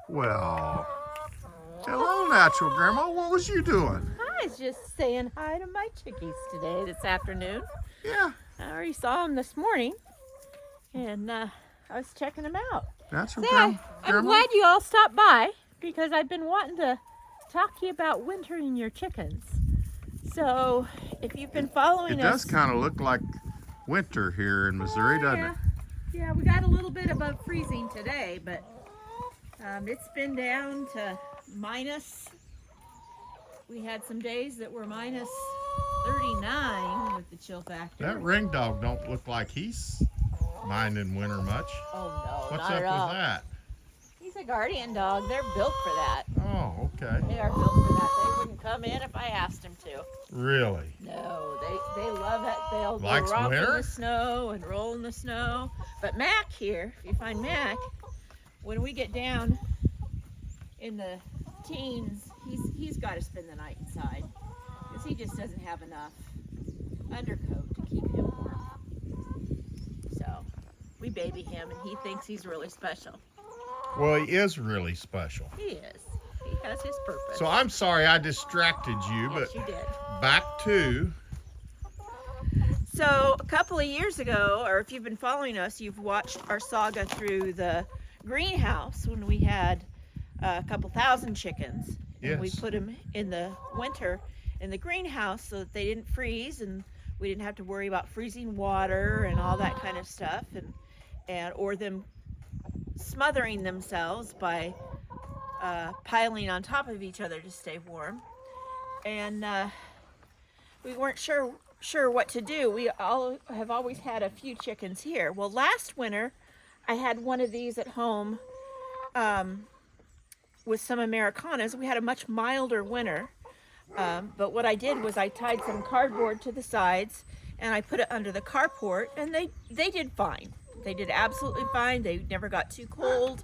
Well, hello, Natural Grandma. What was you doing? I was just saying hi to my chickies today, this afternoon. Yeah, I already saw them this morning, and I was checking them out. Natural Say, Grandma. I'm glad you all stopped by because I've been wanting to talk to you about wintering your chickens. So, if you've been following It us, does kind of look like winter here in Missouri, doesn't it? Yeah, we got a little bit above freezing today, but it's been down to minus. We had some days that were minus 39 with the chill factor. That ring dog don't look like he's minding winter much. Oh no, What's not up at all. with that? He's a guardian dog. They're built for that. Oh, okay. They are built for that. They wouldn't come in if I asked them to. Really? No, they love it. They'll go Likes romp in winter? the snow and roll in the snow. But Mac here, if you find Mac, when we get down in the teens, he's got to spend the night inside because he just doesn't have enough undercoat to keep him warm. So we baby him, and he thinks he's really special. Well, he is really special. He is. He has his purpose. So I'm sorry I distracted you, Yes, but you did. back to... So a couple of years ago, or if you've been following us, you've watched our saga through the greenhouse when we had a couple thousand chickens. And we Yes. put them in the winter in the greenhouse so that they didn't freeze, and we didn't have to worry about freezing water and all that kind of stuff, and or them smothering themselves by piling on top of each other to stay warm. And we weren't sure what to do. We all have always had a few chickens here. Well, last winter I had one of these at home with some Americanas. We had a much milder winter, but what I did was I tied some cardboard to the sides and I put it under the carport, and they did fine. They did absolutely fine. They never got too cold.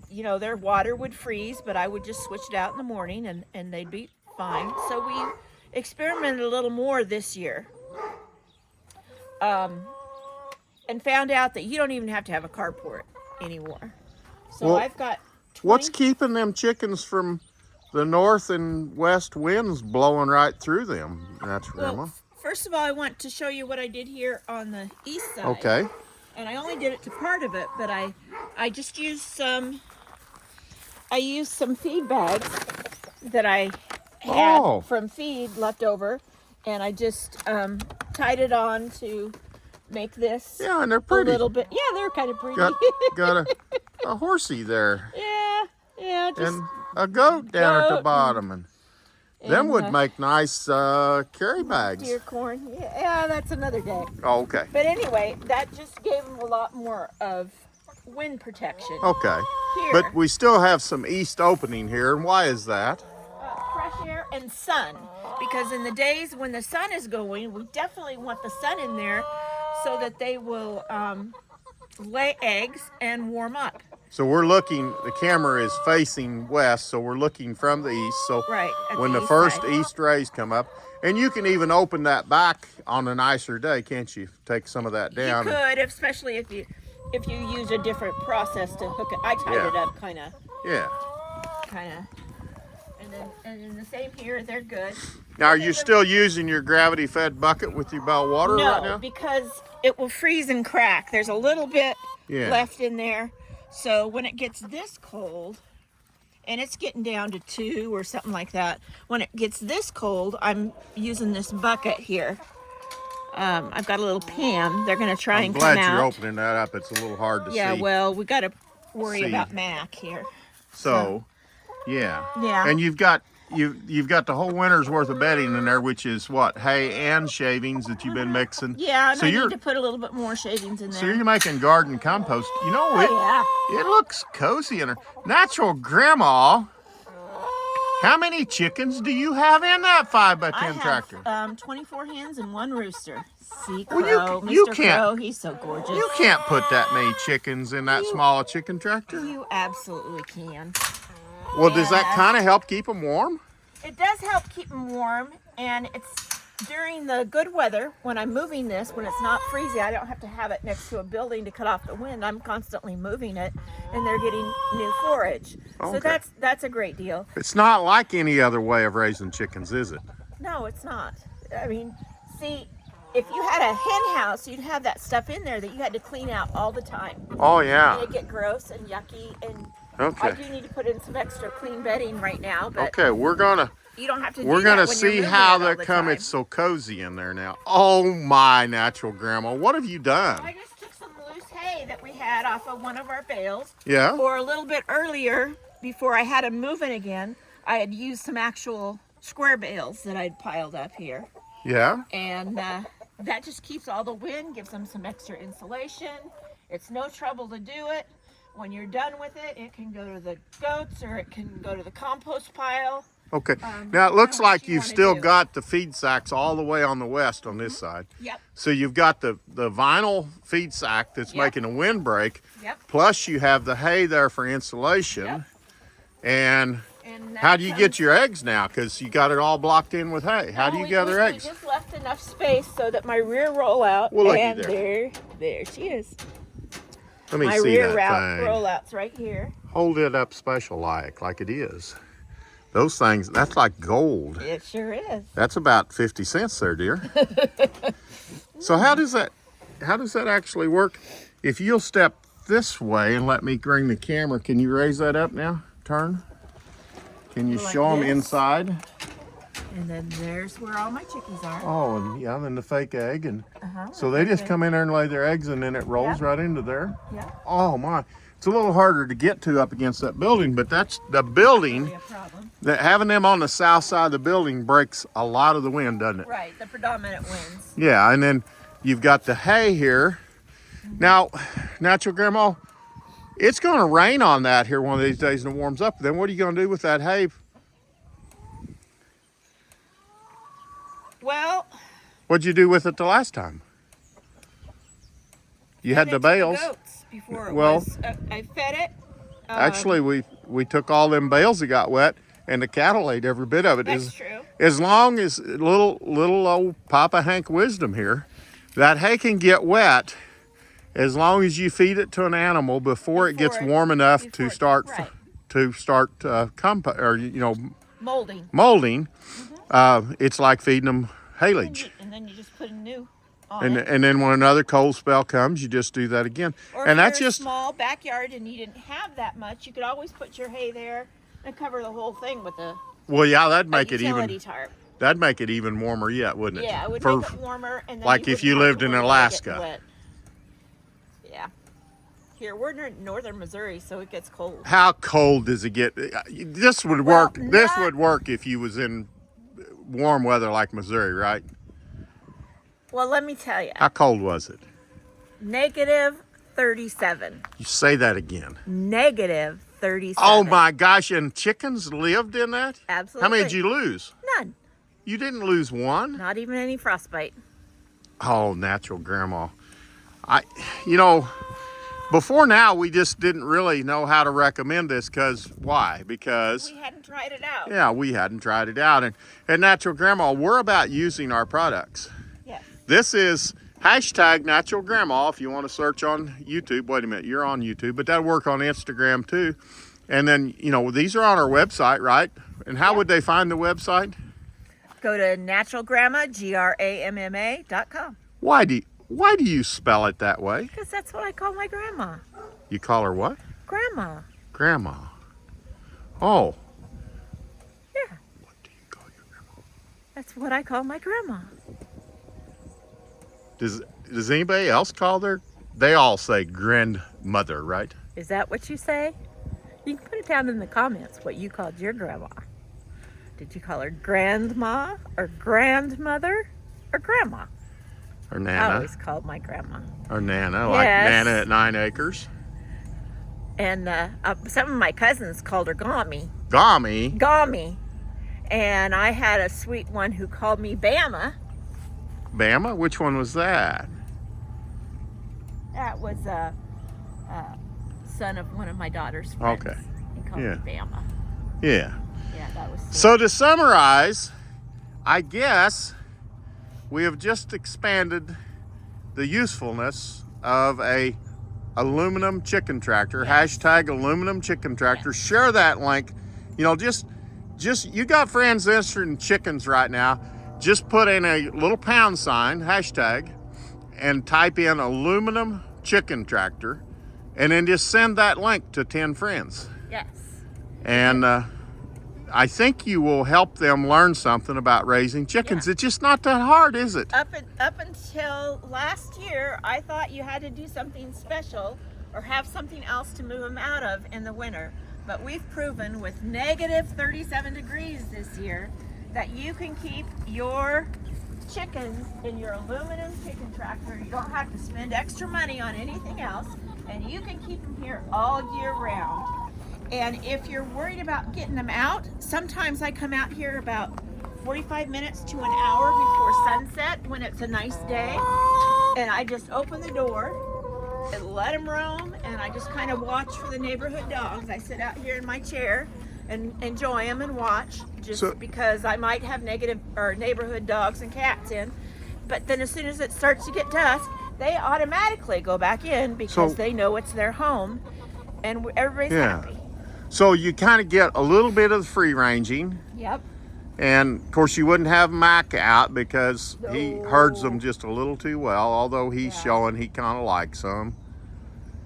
You know, their water would freeze, but I would just switch it out in the morning and they'd be fine. So we experimented a little more this year, and found out that you don't even have to have a carport anymore. So Well, I've got 20. What's keeping them chickens from the north and west winds blowing right through them, Natural Grandma? Well, first of all, I want to show you what I did here on the east side. Okay. And I only did it to part of it, but I just used some feed bags that I had from feed left over, and I just tied it on to make this Yeah, and they're pretty. a little bit. Yeah, they're kind of pretty. Got a horsey there. yeah, just And a goat down at the goat bottom. And them would make nice carry bags. deer corn. Yeah, that's another day. Oh, okay. But anyway, that just gave them a lot more of wind protection. Okay. Here, But we still have some east opening here. And why is that? fresh air and sun. Because in the days when the sun is going, we definitely want the sun in there so that they will lay eggs and warm up. So we're looking, the camera is facing west, so we're looking from the east. So Right, at when the the east first side. east rays come up, and you can even open that back on a nicer day, can't you? Take some of that down. You could, especially if you use a different process to hook it. I tied it up kind of. Yeah. And then the same here, they're good. Now, are you still using your gravity-fed bucket with your bell water right No, now? because it will freeze and crack. There's a little bit Yeah. left in there. So when it gets this cold, and it's getting down to 2 or something like that, when it gets this cold, I'm using this bucket here. I've got a little pan. They're going to try I'm and glad come out. you're opening that up. It's a little hard to Yeah, see. well, we got to worry See. about Mac here. So, yeah. Yeah. And you've got the whole winter's worth of bedding in there, which is what, hay and shavings that you've been mixing. Yeah, and So I you're need to put a little bit more shavings in there. so you're making garden compost. You know it. Yeah. It looks cozy in there. Natural Grandma. How many chickens do you have in that 5x10 tractor? I have 24 hens and 1 rooster. See, Crow, Well, you Mr. can't- Crow, he's so gorgeous. You can't put that many chickens in that small chicken tractor. You absolutely can. Well, does that kind of help keep them warm? It does help keep them warm, and during the good weather, when I'm moving this, when it's not freezing, I don't have to have it next to a building to cut off the wind. I'm constantly moving it, and they're getting new forage. So Okay. that's a great deal. It's not like any other way of raising chickens, is it? No, it's not. I mean, see, if you had a hen house, you'd have that stuff in there that you had to clean out all the time. Oh, And yeah. it'd get gross and yucky, and Okay. I do need to put in some extra clean bedding right now, but Okay, we're gonna you don't have to do We're that gonna when you're see moving how it all they the come. time. It's so cozy in there now. Oh my natural grandma, what have you done? I just took some loose hay that we had off of one of our bales. Yeah. Or a little bit earlier, before I had them moving again, I had used some actual square bales that I'd piled up here. Yeah. And that just keeps all the wind, gives them some extra insulation. It's no trouble to do it. When you're done with it, it can go to the goats or it can go to the compost pile. Okay. Now it looks kinda what like you you've wanna still do. got the feed sacks all the way on the west on this side. Yep, So you've got the vinyl feed sack that's Yep. making a windbreak. yep. Plus you have the hay there for insulation. Yep. And And how do you get your eggs now? Because you got it all blocked in with hay. How do you gather eggs? We just left enough space so that my rear rollout, Well, looky and there. there she is. Let me My see rear that thing. rollout's right here. Hold it up special like it is. Those things, that's like gold. It sure is. That's about 50 cents there, dear. So how does that actually work? If you'll step this way and let me bring the camera, can you raise that up now? Turn. Can you Like show them this? inside? And then there's where all my chickies are. Oh, and yeah, then the fake egg. And Uh-huh. so they just come in there and lay their eggs and then it rolls Yep. right into there. Yeah, Oh my. It's a little harder to get to up against that building, but that's the building. be a problem. That having them on the south side of the building breaks a lot of the wind, doesn't it? Right, the predominant winds. Yeah, and then you've got the hay here. Now, natural grandma, it's going to rain on that here one of these days and it warms up. Then what are you going to do with that hay? Well, What'd you do with it the last time? You had fed the it to bales. goats before it Well- was. I fed it. Actually, we took all them bales that got wet, and the cattle ate every bit of it. That's true. As long as little old Papa Hank wisdom here, that hay can get wet as long as you feed it to an animal before it gets Before it- warm enough before to it- start right. molding. Molding. It's like feeding them haylage. And then you just put a new on And it. and then when another cold spell comes, you just do that again. Or And if that's you're just a small backyard and you didn't have that much, you could always put your hay there and cover the whole thing with a well, yeah, that'd make it utility even tarp. that'd make it even warmer yet, wouldn't it? Yeah, it would For- make it warmer. And then like you if you wouldn't have lived to in worry about it Alaska. getting wet. Yeah. Here we're in northern Missouri, so it gets cold. How cold does it get? This would Well, work. This not- would work if you was in warm weather like Missouri, right? Well, let me tell you, How cold was it? negative 37. You say that again. Negative 37. Oh my gosh! And chickens lived in that? Absolutely. How many did you lose? None. You didn't lose one? Not even any frostbite. Oh, natural grandma. Before now we just didn't really know how to recommend this why? Because We hadn't tried it out. yeah, we hadn't tried it out. And natural grandma, we're about using our products. Yes. This is hashtag natural grandma if you want to search on YouTube. Wait a minute, you're on YouTube, but that'll work on Instagram too. And then, these are on our website, right? And how Yeah. would they find the website? Go to naturalgrandma, GRAMMA.com. Why do you spell it that way? Because that's what I call my grandma. You call her what? Grandma. Grandma. Oh. Yeah, What do you call your grandma? that's what I call my grandma. Does anybody else call their? They all say grandmother, right? Is that what you say? You can put it down in the comments what you called your grandma. Did you call her grandma or grandmother or grandma? Or I Nana. always called my grandma. Or Nana, like Yes. Nana at 9 acres. And some of my cousins called her Gommy. Gommy. Gommy. And I had a sweet one who called me Bama. Bama? Which one was that? That was a son of one of my daughter's friends. Okay. He called Yeah. me Bama. Yeah. Yeah, that was sweet. So to summarize, I guess we have just expanded the usefulness of a aluminum chicken tractor. Yes. Hashtag aluminum chicken tractor. Yes. Share that link. You know, just you got friends interested in chickens right now, just put in a little pound sign, hashtag, and type in aluminum chicken tractor, and then just send that link to 10 friends. Yes. And I think you will help them learn something about raising chickens. Yeah. It's just not that hard, is it? Up until last year, I thought you had to do something special or have something else to move them out of in the winter. But we've proven with negative 37 degrees this year that you can keep your chickens in your aluminum chicken tractor. You don't have to spend extra money on anything else, and you can keep them here all year round. And if you're worried about getting them out, sometimes I come out here about 45 minutes to an hour before sunset when it's a nice day, and I just open the door and let them roam, and I just kind of watch for the neighborhood dogs. I sit out here in my chair and enjoy them and watch, just because I might have neighborhood dogs and cats in. But then as soon as it starts to get dusk, they automatically go back in because they know it's their home, and everybody's happy. So you kind of get a little bit of the free ranging. Yep. And of course you wouldn't have Mac out because he herds them just a little too well, although he's showing he kind of likes them.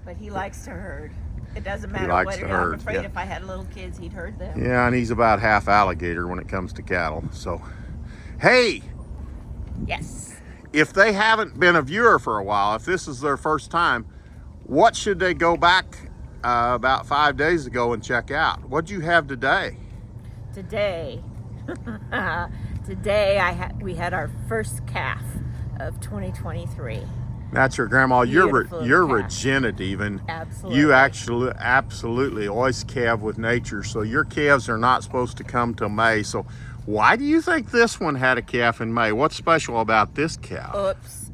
But he likes to herd. It doesn't matter likes what to it is. I'm herd, afraid if I had little kids, he'd herd them. Yeah, and he's about half alligator when it comes to cattle. So, hey, Yes. if they haven't been a viewer for a while, if this is their first time, what should they go back about 5 days ago and check out? What'd you have today? Today we had our first calf of 2023. That's your grandma. You're Beautiful calf. regenerative, and Absolutely. you absolutely always calve with nature. So your calves are not supposed to come till May. So why do you think this one had a calf in May? What's special about this cow? Oops.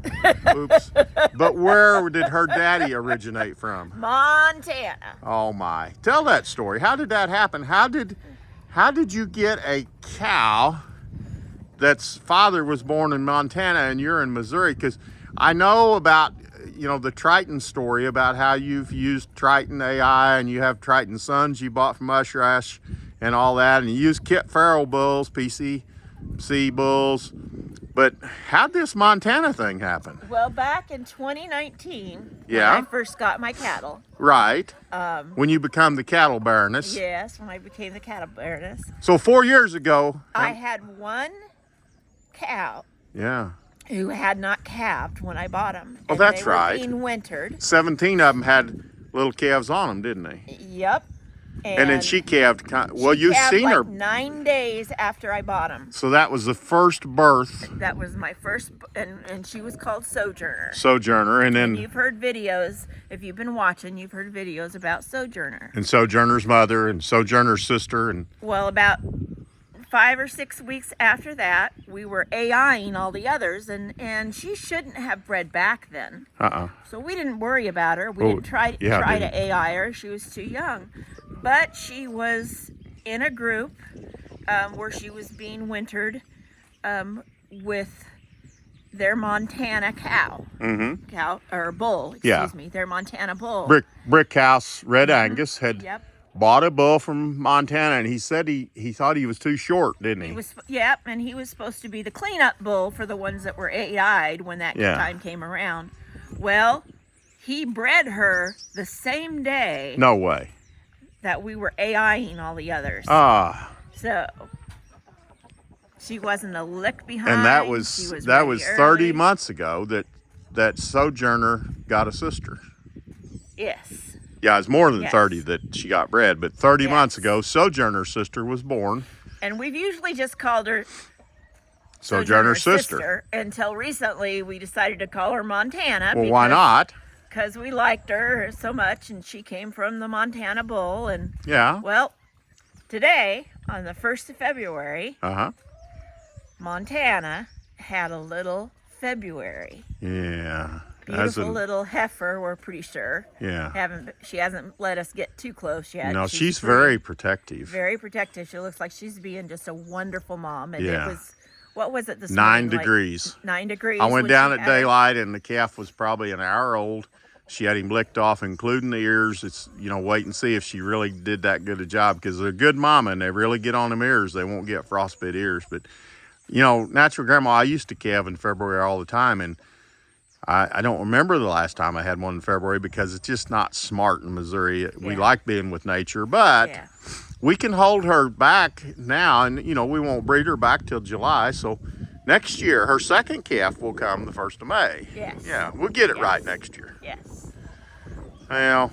Oops. But where did her daddy originate from? Montana. Oh my! Tell that story. How did that happen? How did you get a cow that's father was born in Montana and you're in Missouri? Because I know about, the Triton story about how you've used Triton AI and you have Triton Sons you bought from Mushrash and all that, and you use Kit Farrell bulls, PCC bulls. But how'd this Montana thing happen? Well, back in 2019, Yeah. when I first got my cattle. Right. When you become the cattle baroness. Yes, when I became the cattle baroness. So 4 years ago. I had one cow Yeah. who had not calved when I bought them. Oh, that's they were right. being wintered. 17 of them had little calves on them, didn't they? Yep. And then she calved. Well, you've calved seen her. 9 days after I bought them. So that was the first birth. That was my first, and she was called Sojourner. Sojourner, and then You've heard videos, if you've been watching, you've heard videos about Sojourner. and Sojourner's mother and Sojourner's sister, and Well, about 5 or 6 weeks after that, we were AIing all the others, and she shouldn't have bred back then. So we didn't worry about her. We didn't try to AI her. She was too young. But she was in a group where she was being wintered with their Montana cow. Cow or bull, excuse me. Their Montana bull. Brick House Red Angus had bought a bull from Montana, and he said he thought he was too short, didn't he? And he was supposed to be the cleanup bull for the ones that were AI'd when that time came around. Well, he bred her the same day. No way. That we were AIing all the others. So she wasn't a lick behind. And that was 30 months ago that Sojourner got a sister. Yes. Yeah, it's more than 30 that she got bred, but 30 months ago, Sojourner's sister was born. And we've usually just called her Sojourner's sister. Until recently, we decided to call her Montana. Well, why not? Because we liked her so much, and she came from the Montana bull. And well, today, on the 1st of February, Montana had a little February. Yeah. Beautiful little heifer, we're pretty sure. Yeah. She hasn't let us get too close yet. No, she's very protective. Very protective. She looks like she's being just a wonderful mom. And What was it this 9 morning? degrees. 9 degrees. I went when down she at had it? daylight, and the calf was probably an hour old. She had him licked off, including the ears. It's, you know, wait and see if she really did that good a job, because they're a good mama and they really get on them ears. They won't get frostbite ears. But, you know, natural grandma, I used to calve in February all the time, and I don't remember the last time I had one in February, because it's just not smart in Missouri. We like being with nature, but we can hold her back now, and, you know, we won't breed her back till July. So next year, her second calf will come the 1st of May. Yes. Yeah, we'll get it right next year. Yes. Well,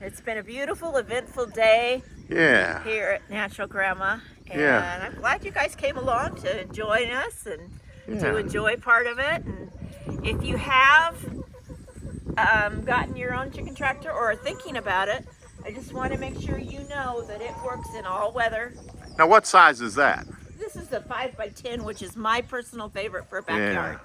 it's been a beautiful, eventful day yeah. here at Natural Grandma. And Yeah. I'm glad you guys came along to join us and to Yeah. enjoy part of it. And if you have gotten your own chicken tractor or are thinking about it, I just want to make sure you know that it works in all weather. Now, what size is that? This is the 5x10, which is my personal favorite for a backyard.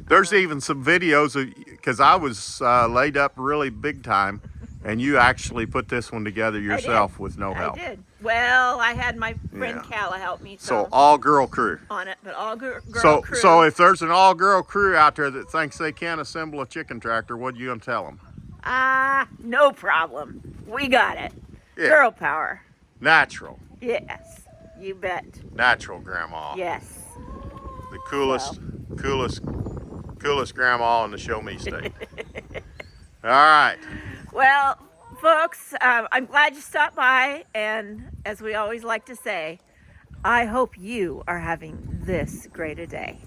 There's even some videos of, because I was laid up really big time, and you actually put this one together yourself with no help. I did. Well, I had my friend Calla help me. So all-girl crew. On it, but all-girl crew. So if there's an all-girl crew out there that thinks they can't assemble a chicken tractor, what are you gonna tell them? No problem. We got it. Yeah. Girl power. Natural. Yes, you bet. Natural grandma. Yes. The coolest grandma in the Show Me state. All right. Well, folks, I'm glad you stopped by, and as we always like to say, I hope you are having this great a day.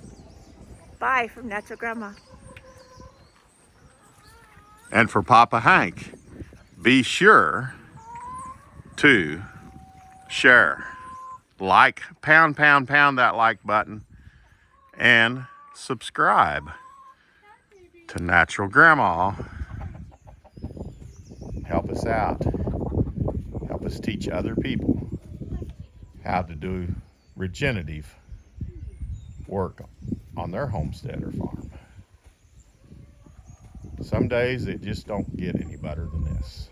Bye from Natural Grandma. And for Papa Hank, be sure to share, like, pound that like button, and subscribe to Natural Grandma. Help us out. Help us teach other people how to do regenerative work on their homestead or farm. Some days it just don't get any better than this.